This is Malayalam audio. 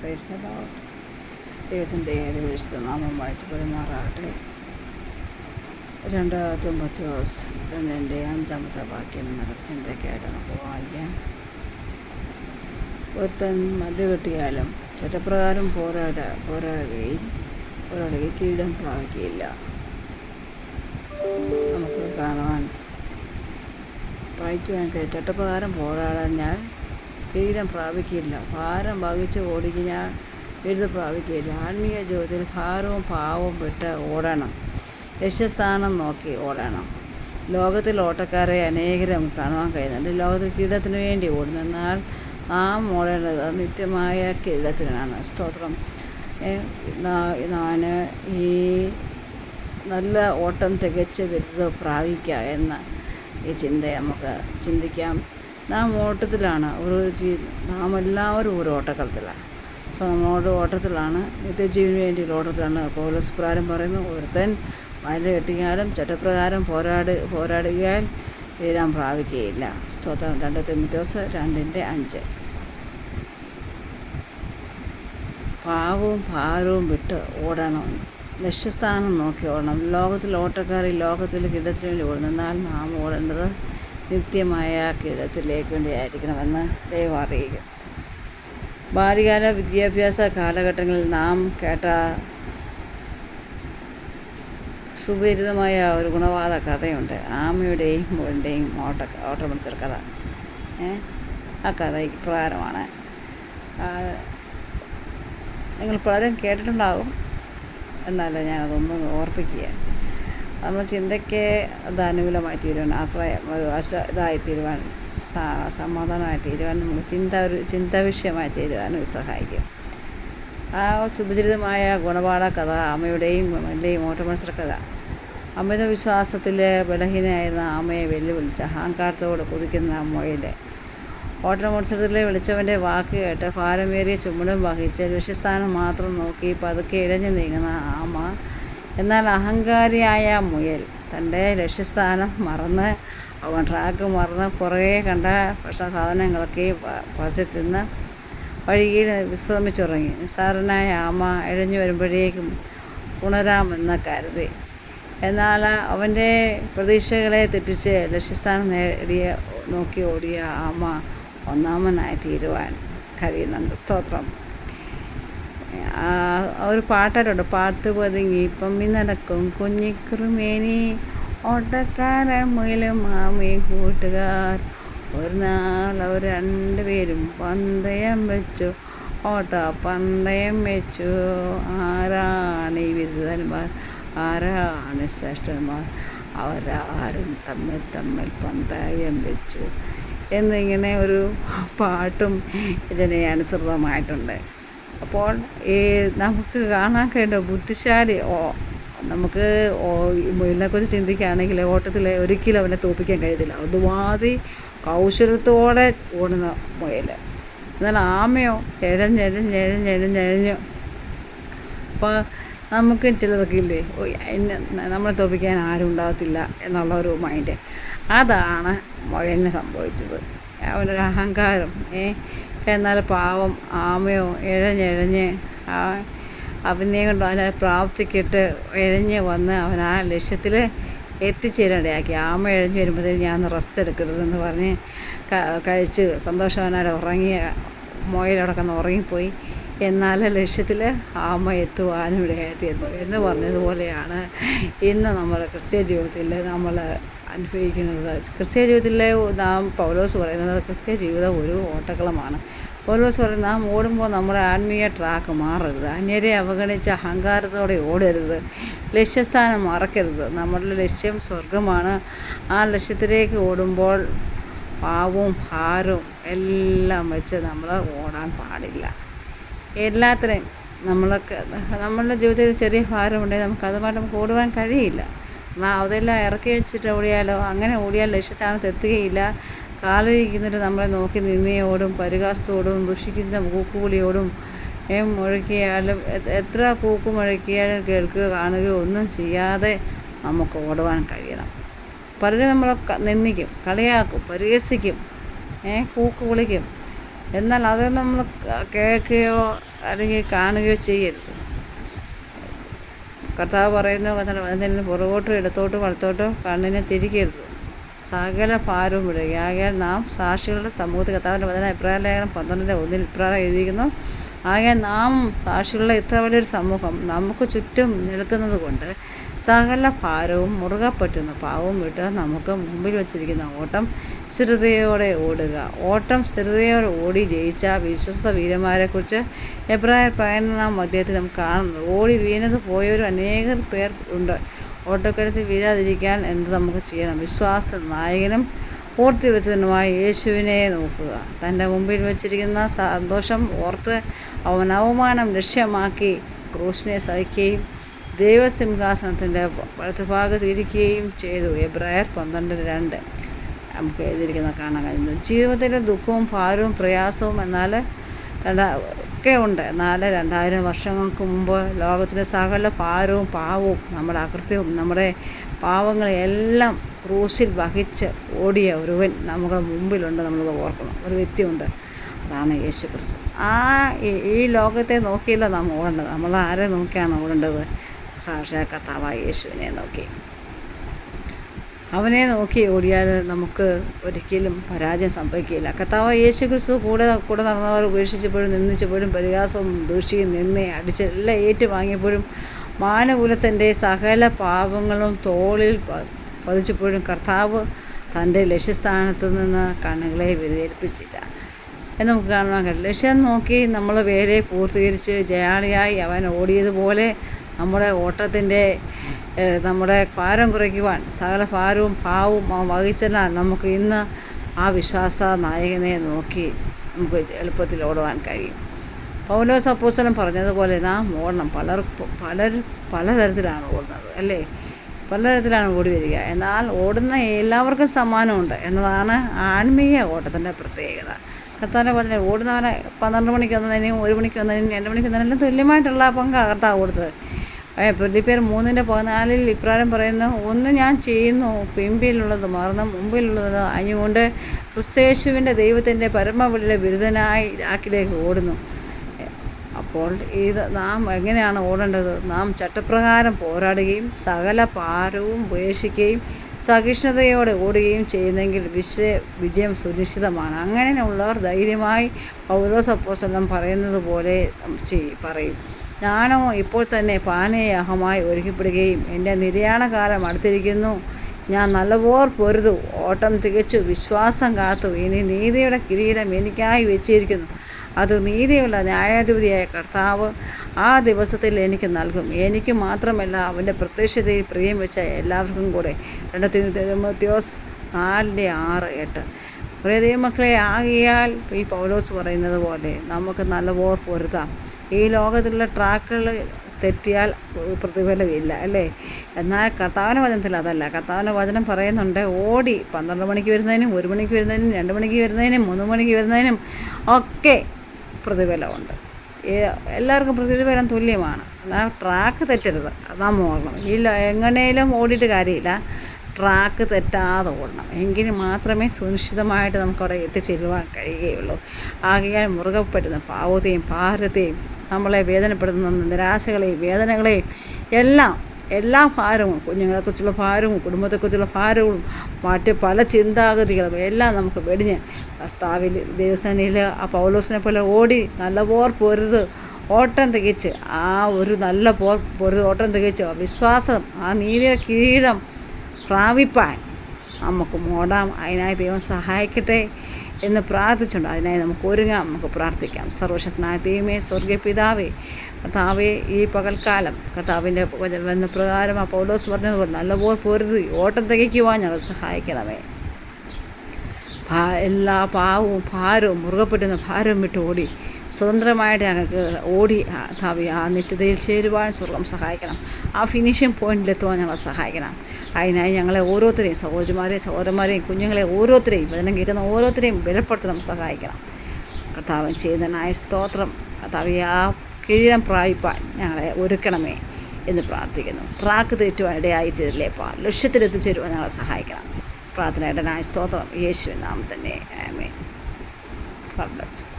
Praise the Lord. ദൈവത്തിൻ്റെ പരിശുദ്ധ നാമം വായിച്ച് പെരുമാറാകട്ടെ. 2 തിമോഥെയോസ് 2:5 വാക്യം എന്ന ചിന്തയ്ക്കായിട്ട് നമുക്ക് വായിക്കാം. ഒരുത്തൻ മല്ല് കെട്ടിയാലും ചട്ടപ്രകാരം പോരാടുകയും കിരീടം പ്രാപിക്കുകയില്ല. നമുക്ക് വായിക്കുവാൻ ചട്ടപ്രകാരം പോരാടാഞ്ഞാൽ കിരീടം പ്രാപിക്കില്ല. ഭാരം വഹിച്ച് ഓടിക്കഴിഞ്ഞാൽ ബിരുദം പ്രാപിക്കില്ല. ആത്മീയ ജീവിതത്തിൽ ഭാരവും പാവവും വിട്ട് ഓടണം. ലക്ഷ്യസ്ഥാനം നോക്കി ഓടണം. ലോകത്തിൽ ഓട്ടക്കാരെ അനേകരെ നമുക്ക് കാണുവാൻ കഴിയുന്നുണ്ട്. ലോകത്തിൽ കിരീടത്തിന് വേണ്ടി ഓടുന്നു. എന്നാൽ നാം ഓടേണ്ടത് നിത്യമായ കിരീടത്തിനാണ്. സ്തോത്രം. ഞാൻ ഈ നല്ല ഓട്ടം തികച്ച് ബിരുദം പ്രാപിക്കുക എന്ന ഈ ചിന്ത നമുക്ക് ചിന്തിക്കാം. നാം ഓട്ടത്തിലാണ്. നാം എല്ലാവരും ഒരു ഓട്ടക്കളത്തിലാണ്. നമ്മളോട് ഓട്ടത്തിലാണ്, നിത്യജീവന് വേണ്ടിയുള്ള ഓട്ടത്തിലാണ്. പൗലോസ് പ്രകാരം പറയുന്നു, ഒരുത്തൻ മല കെട്ടിയാലും ചട്ടപ്രകാരം പോരാടുകയാൽ കിരീടം പ്രാപിക്കുകയില്ല. സ്തോത്രം. 2 തിമോഥെയോസ് 2:5. പാവവും ഭാരവും വിട്ട് ഓടണം. ലക്ഷ്യസ്ഥാനം നോക്കി ഓടണം. ലോകത്തിൽ ഓട്ടക്കാർ ലോകത്തിൽ കിരീടത്തിന് വേണ്ടി ഓടുന്നു. എന്നാൽ നാം ഓടേണ്ടത് നിത്യമായ കിരീടത്തിലേക്ക് വേണ്ടിയായിരിക്കണമെന്ന് ദൈവം അറിയുക. ബാല്യകാല വിദ്യാഭ്യാസ കാലഘട്ടങ്ങളിൽ നാം കേട്ട സുപരിചിതമായ ഒരു ഗുണവാദ കഥയുണ്ട്. ആമയുടെയും മുയലിൻ്റെയും ഓട്ട മത്സര കഥ. ആ കഥ ഇപ്രകാരമാണ്. നിങ്ങൾ പലരും കേട്ടിട്ടുണ്ടാകും, എന്നല്ല ഞാനതൊന്ന് ഓർപ്പിക്കുക. നമ്മൾ ചിന്തയ്ക്ക് അത് അനുകൂലമായി തീരുവാൻ, ഇതായി തീരുവാൻ, സമാധാനമായി തീരുവാൻ, നമുക്ക് ചിന്താ വിഷയമായി തീരുവാനും സഹായിക്കും. ആ സുപരിചിതമായ ഗുണപാഠ കഥ ആമയുടെയും മുയലിൻ്റെയും ഓട്ട മത്സര കഥ. അമിത വിശ്വാസത്തിൽ ബലഹീനയായിരുന്ന ആമയെ വെല്ലുവിളിച്ച് അഹങ്കാരത്തോട് കുതിക്കുന്ന മുയൽ. ഓട്ട മത്സരത്തിൽ വിളിച്ചവൻ്റെ വാക്ക് കേട്ട് ഭാരമേറിയ ചുമടും വഹിച്ച് ലക്ഷ്യസ്ഥാനം മാത്രം നോക്കി പതുക്കെ ഇഴഞ്ഞു നീങ്ങുന്ന ആമ. എന്നാൽ അഹങ്കാരിയായ മുയൽ തൻ്റെ ലക്ഷ്യസ്ഥാനം മറന്ന്, അവൻ ട്രാക്ക് മറന്ന് പുറകെ കണ്ട ഭക്ഷണ സാധനങ്ങളൊക്കെ പറിച്ച് തിന്ന് വഴിയിൽ വിശ്രമിച്ചുറങ്ങി. നിസ്സാരനായ ആമ ഇഴഞ്ഞു വരുമ്പോഴേക്കും ഉണരാമെന്ന് കരുതി. എന്നാൽ അവൻ്റെ പ്രതീക്ഷകളെ തെറ്റിച്ച് ലക്ഷ്യസ്ഥാനം നോക്കി ഓടിയ ആമ ഒന്നാമനായി തീരുവാൻ കഴിയുന്നുണ്ട്. സ്തോത്രം. ഒരു പാട്ടുണ്ട്. പാട്ട് പതുങ്ങി പമ്മി നടക്കും കുഞ്ഞിക്കുറുമേനി ഓട്ടക്കാരൻ മുയലും ആമയും കൂട്ടുകാർ. ഒരു നാൾ അവർ 2 പേരും പന്തയം വെച്ചു. പന്തയം വെച്ചു. ആരാണ് ഈ വിരുദ്ധന്മാർ, ആരാണ് ശ്രേഷ്ഠന്മാർ, അവരാരും തമ്മിൽ പന്തയം വെച്ചു എന്നിങ്ങനെ ഒരു പാട്ടും ഇതിനെ അനുസൃതമായിട്ടുണ്ട്. അപ്പോൾ നമുക്ക് കാണാൻ കഴിയുന്ന ബുദ്ധിശാലി, നമുക്ക് മുയലിനെക്കുറിച്ച് ചിന്തിക്കുകയാണെങ്കിൽ ഓട്ടത്തിൽ ഒരിക്കലും അവനെ തോൽപ്പിക്കാൻ കഴിയത്തില്ല. അതുമാതിരി കൗശലത്തോടെ ഓടുന്ന മുയൽ. എന്നാൽ ആമയോ എഴഞ്ഞെഴഞ്ഞു. അപ്പോൾ നമുക്ക് ചിലതൊക്കെ ഇല്ലേ, നമ്മളെ തോൽപ്പിക്കാൻ ആരും ഉണ്ടാകത്തില്ല എന്നുള്ള ഒരു മൈൻഡ്. അതാണ് മുയലിന് സംഭവിച്ചത്. അവനൊരു അഹങ്കാരം. എന്നാൽ പാവം ആമയോ എഴഞ്ഞെഴഞ്ഞ് അവനെ കൊണ്ട് അവനെ പ്രാപ്തിക്കിട്ട് എഴഞ്ഞ് വന്ന് അവൻ ആ ലക്ഷ്യത്തിൽ എത്തിച്ചേരാനിടയാക്കി. ആമ എഴഞ്ഞ് വരുമ്പോഴത്തേക്ക് ഞാൻ റെസ്റ്റ് എടുക്കരുതെന്ന് പറഞ്ഞ് കഴിച്ച് സന്തോഷവാനായി ഉറങ്ങിയ മുയലടക്കം ഉറങ്ങിപ്പോയി. എന്നാൽ ലക്ഷ്യത്തിൽ ആമ എത്തുവാനും ഇടയായിത്തീരുന്നു എന്ന് പറഞ്ഞതുപോലെയാണ് ഇന്ന് നമ്മൾ ക്രിസ്ത്യ ജീവിതത്തിൽ നമ്മൾ അനുഭവിക്കുന്നത്. ക്രിസ്ത്യ ജീവിതത്തിലെ പൗലോസ് പറയുന്നത് ക്രിസ്ത്യ ജീവിതം ഒരു ഓട്ടക്കളമാണ്. പൗലോസ് പറയുന്നത് നാം ഓടുമ്പോൾ നമ്മുടെ ആത്മീയ ട്രാക്ക് മാറരുത്. അന്യരെ അവഗണിച്ച് അഹങ്കാരത്തോടെ ഓടരുത്. ലക്ഷ്യസ്ഥാനം മറക്കരുത്. നമ്മുടെ ലക്ഷ്യം സ്വർഗമാണ്. ആ ലക്ഷ്യത്തിലേക്ക് ഓടുമ്പോൾ പാവവും ഭാരവും എല്ലാം വെച്ച് നമ്മൾ ഓടാൻ പാടില്ല. എല്ലാത്തിനെയും നമ്മളുടെ ജീവിതത്തിൽ ചെറിയ ഭാരമുണ്ടെങ്കിൽ നമുക്ക് ഓടുവാൻ കഴിയില്ല. അതെല്ലാം ഇറക്കി വെച്ചിട്ട് ഓടിയാലോ, അങ്ങനെ ഓടിയാൽ ലക്ഷ്യസ്ഥാനത്ത് എത്തുകയില്ല. കാലിരിക്കുന്നവർ നമ്മളെ നോക്കി നിന്നേ ഓടും, പരിഹാസത്തോടും ദുഷിക്കുന്ന കൂക്കുവിളിയോടും മുഴക്കിയാലും, എത്ര കൂക്ക് മുഴക്കിയാലും കേൾക്കുക കാണുകയോ ഒന്നും ചെയ്യാതെ നമുക്ക് ഓടുവാൻ കഴിയണം. പലരും നമ്മളെ നിന്ദിക്കും, കളിയാക്കും, പരിഹസിക്കും, കൂക്ക് വിളിക്കും. എന്നാൽ അത് നമ്മൾ കേൾക്കുകയോ അല്ലെങ്കിൽ കാണുകയോ ചെയ്യരുത്. കർത്താവ് പറയുന്നു, അതിന് പുറകോട്ടോ ഇടത്തോട്ടോ വലത്തോട്ടോ കണ്ണിനെ തിരിക്കരുത്, സകല ഭാരവും വിടുക. ആകയാൽ നാം സാക്ഷികളുടെ സമൂഹത്തിൽ, കർത്താവിൻ്റെ വചനം എബ്രായ ലേഖനം 12:1 ഇപ്രകാരം എഴുതിയിരിക്കുന്നു, ആകയാൽ നാം സാക്ഷികളുടെ ഇത്ര വലിയൊരു സമൂഹം നമുക്ക് ചുറ്റും നിൽക്കുന്നത് കൊണ്ട് സകല ഭാരവും മുറുകെ പറ്റുന്ന പാവവും വിട്ട് നമുക്ക് മുമ്പിൽ വച്ചിരിക്കുന്ന ഓട്ടം സ്ഥിരതയോടെ ഓടുക. ഓട്ടം സ്ഥിരതയോടെ ഓടി ജയിച്ച വിശ്വസ്ത വീരന്മാരെക്കുറിച്ച് എബ്രായർ 11 അധ്യായത്തിൽ നമുക്ക് കാണുന്നത്. ഓടി വീണത് പോയവരും അനേകം പേർ ഉണ്ട്. ഓട്ടക്കരത്തിൽ വീഴാതിരിക്കാൻ എന്ത് നമുക്ക് ചെയ്യണം? വിശ്വാസ നായകനും പൂർത്തിവെച്ചതിനുമായ യേശുവിനെ നോക്കുക. തൻ്റെ മുമ്പിൽ വച്ചിരിക്കുന്ന സന്തോഷം ഓർത്ത് അവൻ അവമാനം ലക്ഷ്യമാക്കി ക്രൂശിനെ സഹിക്കുകയും ദൈവസിംഹാസനത്തിൻ്റെ വലത്തുഭാഗത്ത് ഇരിക്കുകയും ചെയ്തു. എബ്രായർ 12:2 നമുക്ക് എഴുതിയിരിക്കുന്ന കാണാൻ കഴിയുന്നത്. ജീവിതത്തിലെ ദുഃഖവും ഭാരവും പ്രയാസവും ഒക്കെ ഉണ്ട്. എന്നാൽ 2000 വർഷങ്ങൾക്ക് മുമ്പ് ലോകത്തിലെ സകല ഭാരവും പാവവും നമ്മുടെ അകൃത്യവും നമ്മുടെ പാവങ്ങളെല്ലാം ക്രൂശിൽ വഹിച്ച് ഓടിയ ഒരുവൻ നമ്മുടെ മുമ്പിലുണ്ട്. നമ്മൾ ഓർക്കണം, ഒരു വ്യക്തിയുണ്ട്, അതാണ് യേശു ക്രിസ്തു. ഈ ലോകത്തെ നോക്കിയല്ല നാം ഓടേണ്ടത്. നമ്മൾ ആരെ നോക്കിയാണ് ഓടേണ്ടത്? സാക്ഷാൽ കർത്താവായ യേശുവിനെ നോക്കി. അവനെ നോക്കി ഓടിയാൽ നമുക്ക് ഒരിക്കലും പരാജയം സംഭവിക്കില്ല. കർത്താവായ യേശു ക്രിസ്തു കൂടെ നടന്നവർ ഉപേക്ഷിച്ചപ്പോഴും നിന്ദിച്ചപ്പോഴും പരിഹാസവും ദൂഷിയും നിന്നെ അടിച്ച് എല്ലാം ഏറ്റുവാങ്ങിയപ്പോഴും മാനകുലത്തിൻ്റെ സകല പാപങ്ങളും തോളിൽ പതിച്ചപ്പോഴും കർത്താവ് തൻ്റെ ലക്ഷ്യസ്ഥാനത്തു നിന്ന് കണ്ണുകളെ വ്യതിചലിപ്പിച്ചില്ല എന്ന് നമുക്ക് കാണാൻ കഴിയും. ലക്ഷ്യം നോക്കി നമ്മൾ വേറെ പൂർത്തീകരിച്ച് ജയാളിയായി അവൻ ഓടിയതുപോലെ നമ്മുടെ ഓട്ടത്തിൻ്റെ നമ്മുടെ ഭാരം കുറയ്ക്കുവാൻ സകല ഭാരവും പാവവും വഹിച്ചെന്നാൽ നമുക്ക് ഇന്ന് ആ വിശ്വാസ നായകനെ നോക്കി നമുക്ക് എളുപ്പത്തിൽ ഓടുവാൻ കഴിയും. പൗലോസ് അപ്പോസ്തലൻ പറഞ്ഞതുപോലെ നാം ഓടണം. പലതരത്തിലാണ് ഓടുന്നത്, അല്ലേ? പലതരത്തിലാണ് ഓടി വരിക. എന്നാൽ ഓടുന്ന എല്ലാവർക്കും സമ്മാനമുണ്ട് എന്നതാണ് ആത്മീയ ഓട്ടത്തിൻ്റെ പ്രത്യേകത. കർത്താവിനെ പറഞ്ഞാൽ ഓടുന്നവനെ 12 മണിക്ക് വന്നതിനും 1 മണിക്ക് വന്നതിനും 2 മണിക്ക് വന്നതിനും തുല്യമായിട്ടുള്ള പങ്കാണ് കർത്താവ് കൊടുത്തത്. ഫിലിപ്പിയർ 3:14 ഇപ്രകാരം പറയുന്നു, ഒന്ന് ഞാൻ ചെയ്യുന്നു, പിമ്പിലുള്ളത് മറന്ന് മുമ്പിലുള്ളത് അഞ്ഞുകൊണ്ട് ക്രിസ്തയേശുവിൻ്റെ ദൈവത്തിൻ്റെ പരമവിളിയുടെ ബിരുദനായി രാക്കിലേക്ക് ഓടുന്നു. അപ്പോൾ നാം എങ്ങനെയാണ് ഓടേണ്ടത്? നാം ചട്ടപ്രകാരം പോരാടുകയും സകല ഭാരവും ഉപേക്ഷിക്കുകയും സഹിഷ്ണുതയോടെ ഓടുകയും ചെയ്യുന്നെങ്കിൽ വിജയം സുനിശ്ചിതമാണ്. അങ്ങനെയുള്ളവർ ധൈര്യമായി പൗലോസ് അപ്പോസ്തലൻ പറയുന്നത് പോലെ പറയും, ഞാനോ ഇപ്പോൾ തന്നെ പാനീയാഹമായി ഒരുക്കപ്പെടുകയും എൻ്റെ നിര്യാണകാലം അടുത്തിരിക്കുന്നു. ഞാൻ നല്ലപോലെ പൊരുതു, ഓട്ടം തികച്ചു, വിശ്വാസം കാത്തു. ഇനി നീതിയുടെ കിരീടം എനിക്കായി വെച്ചിരിക്കുന്നു. അത് നീതിയുള്ള ന്യായാധിപതിയായ കർത്താവ് ആ ദിവസത്തിൽ എനിക്ക് നൽകും. എനിക്ക് മാത്രമല്ല, അവൻ്റെ പ്രത്യക്ഷതയിൽ പ്രിയം വെച്ച എല്ലാവർക്കും കൂടെ. 2 തിമോഥെയോസ് 4:6-8. ഒരേ ദൈവമക്കളെ, ആകിയാൽ ഈ പൗലോസ് പറയുന്നത് പോലെ നമുക്ക് നല്ലപോലെ പൊരുതാം. ഈ ലോകത്തിലുള്ള ട്രാക്കുകൾ തെറ്റിയാൽ പ്രതിഫലമില്ല, അല്ലേ? എന്നാൽ കർത്താവിൻ്റെ വചനത്തിൽ അതല്ല. കർത്താവിൻ്റെ വചനം പറയുന്നുണ്ട്, ഓടി 12 മണിക്ക് വരുന്നതിനും 1 മണിക്ക് വരുന്നതിനും 2 മണിക്ക് വരുന്നതിനും 3 മണിക്ക് വരുന്നതിനും ഒക്കെ പ്രതിഫലമുണ്ട്. എല്ലാവർക്കും പ്രതിഫലം തുല്യമാണ്. എന്നാൽ ട്രാക്ക് തെറ്റരുത്, നാം ഓടണം. എങ്ങനെയും ഓടിയിട്ട് കാര്യമില്ല, ട്രാക്ക് തെറ്റാതെ ഓടണം. എങ്കിൽ മാത്രമേ സുനിശ്ചിതമായിട്ട് നമുക്കവിടെ എത്തിച്ചേരുവാൻ കഴിയുകയുള്ളൂ. ആകയാൽ മുറുകപ്പെടുന്ന പാവത്തെയും ഭാരത്തെയും നമ്മളെ വേദനപ്പെടുത്തുന്ന നിരാശകളെയും വേദനകളെയും എല്ലാ ഭാരവും, കുഞ്ഞുങ്ങളെക്കുറിച്ചുള്ള ഭാരവും കുടുംബത്തെക്കുറിച്ചുള്ള ഭാരവും മറ്റ് പല ചിന്താഗതികളും എല്ലാം നമുക്ക് വെടിഞ്ഞ് കർത്താവിൽ ദൈവസേനയിൽ ആ പൗലോസിനെ പോലെ ഓടി നല്ലപോലെ പൊരുത് ഓട്ടം തികച്ച് ഒരു നല്ല പൊരുത് ഓട്ടം തികച്ച് വിശ്വാസം ആ നീതിയുടെ കിരീടം പ്രാപിപ്പാൻ നമുക്ക് ഓടാം. അതിനായി ദൈവം സഹായിക്കട്ടെ എന്ന് പ്രാർത്ഥിച്ചുകൊണ്ട് അതിനായി നമുക്ക് ഒരുങ്ങാം, നമുക്ക് പ്രാർത്ഥിക്കാം. സർവശക്തനായ ദൈവമേ, സ്വർഗീയ പിതാവേ, കർത്താവേ, ഈ പകൽക്കാലം കർത്താവിൻ്റെ വചന പ്രകാരം ആ പൗലോസ് പറഞ്ഞതുപോലെ നല്ലപോലെ പൊരുതി ഓട്ടം തികയ്ക്കുവാൻ ഞങ്ങൾ സഹായിക്കണമേ. എല്ലാ പാവവും ഭാരവും മുറുകപ്പെട്ടുന്ന ഭാരം വിട്ട് ഓടി സ്വതന്ത്രമായിട്ട് ഞങ്ങൾക്ക് ഓടി ആ നിത്യതയിൽ ചേരുവാൻ സ്വർഗം സഹായിക്കണം. ആ ഫിനിഷിംഗ് പോയിന്റിലെത്തുവാൻ ഞങ്ങളെ സഹായിക്കണം. അതിനായി ഞങ്ങളെ ഓരോരുത്തരെയും, സഹോദരന്മാരെയും കുഞ്ഞുങ്ങളെ ഓരോരുത്തരെയും, വചനം കേൾക്കുന്ന ഓരോരുത്തരെയും ബലപ്പെടുത്തണം, സഹായിക്കണം. കർത്താവ് ചെയ്തനായ സ്തോത്രം. കർത്താവ് ആ കിരീടം പ്രാപിപ്പാൻ ഞങ്ങളെ ഒരുക്കണമേ എന്ന് പ്രാർത്ഥിക്കുന്നു. ട്രാക്ക് തെറ്റുവാൻ ഇടയായി തീരില്ലേപ്പാ, ലക്ഷ്യത്തിലെത്തിച്ചേരുവാൻ ഞങ്ങളെ സഹായിക്കണം. പ്രാർത്ഥനയുടെ നായ സ്തോത്രം യേശുവിൻ നാമത്തിൽ തന്നെ. ആമേൻ. God bless you.